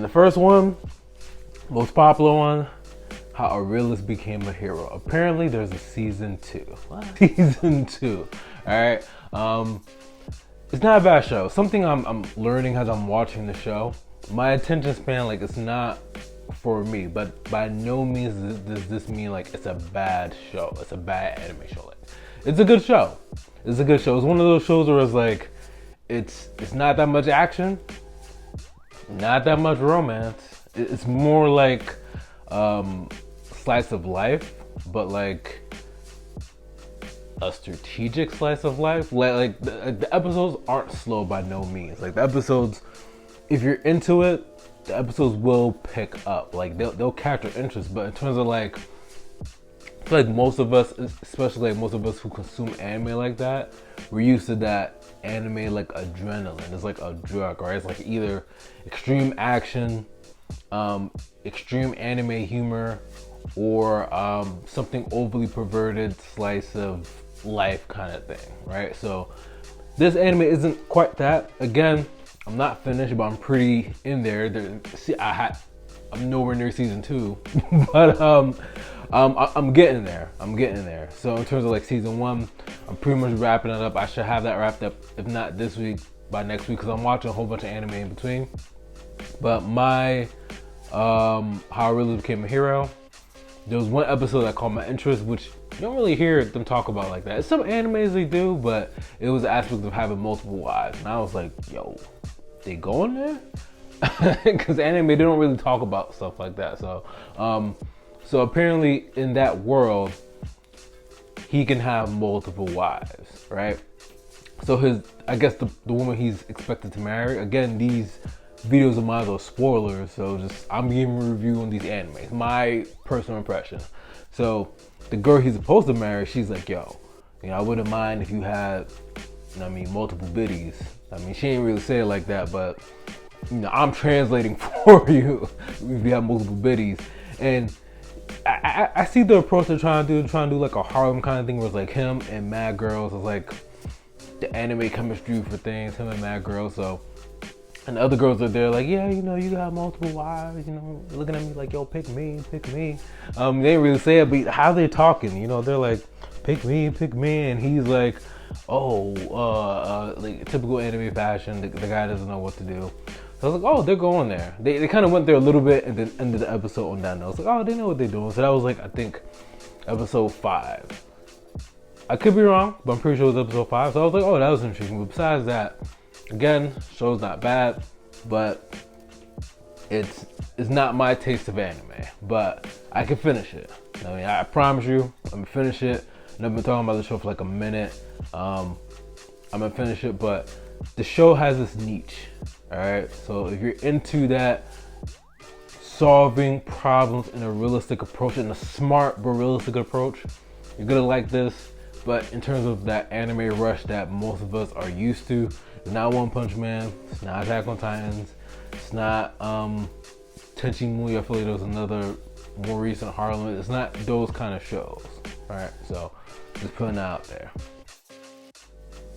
The first one, most popular one, how a realist became a hero. Apparently there's a season 2. What? Season 2. Alright. It's not a bad show. Something I'm learning as I'm watching the show. My attention span, like, it's not for me, but by no means does this mean like it's a bad show. It's a bad anime show. Like, it's a good show. It's a good show. It's one of those shows where it's like it's not that much action, not that much romance. It's more like slice of life, but like a strategic slice of life. Like the episodes aren't slow by no means. Like the episodes, if you're into it, the episodes will pick up. Like they'll catch your interest. But in terms of like, I feel like most of us, especially like most of us who consume anime like that, we're used to that anime like adrenaline. It's like a drug, right? It's like either extreme action, extreme anime humor, or something overly perverted slice of life kind of thing, right? So this anime isn't quite that. Again, I'm not finished, but I'm pretty in there. See, I'm nowhere near season 2, but I'm getting there. I'm getting there. So in terms of like season 1, I'm pretty much wrapping it up. I should have that wrapped up, if not this week, by next week, because I'm watching a whole bunch of anime in between. But my how I really became a hero, there was one episode that caught my interest, which you don't really hear them talk about like that. It's some animes they do, but it was the aspect of having multiple wives, and I was like, yo, they going there? Because anime, they don't really talk about stuff like that. So so apparently in that world, he can have multiple wives, right? So I guess the woman he's expected to marry, again, these videos of mine are spoilers, so I'm giving a review on these animes, my personal impression. So the girl he's supposed to marry, she's like, yo, I wouldn't mind if you had, multiple biddies. She ain't really say it like that, but I'm translating for you if you have multiple biddies. And I see the approach they're trying to do like a Harlem kind of thing, where it's like him and mad girls. It's like the anime chemistry for things, him and mad girls. So, and the other girls are there like, yeah, you got multiple wives, looking at me like, yo, pick me. They didn't really say it, but how they talking, they're like, pick me, and he's like, like typical anime fashion, the guy doesn't know what to do. So I was like, oh, they're going there. They kind of went there a little bit, and then ended the episode on that note. I was like, oh, they know what they're doing. So that was like, I think, episode 5. I could be wrong, but I'm pretty sure it was episode 5. So I was like, oh, that was interesting. But besides that, again, show's not bad, but it's not my taste of anime. But I can finish it. I promise you, I'm gonna finish it. And I've been talking about the show for like a minute. I'm gonna finish it, but the show has this niche. All right, so if you're into that, solving problems in a realistic approach, in a smart but realistic approach, you're gonna like this. But in terms of that anime rush that most of us are used to, it's not One Punch Man, it's not Attack on Titans, it's not Tenchi Muyo. I feel like there was another more recent Harlem. It's not those kind of shows. All right, so just putting that out there.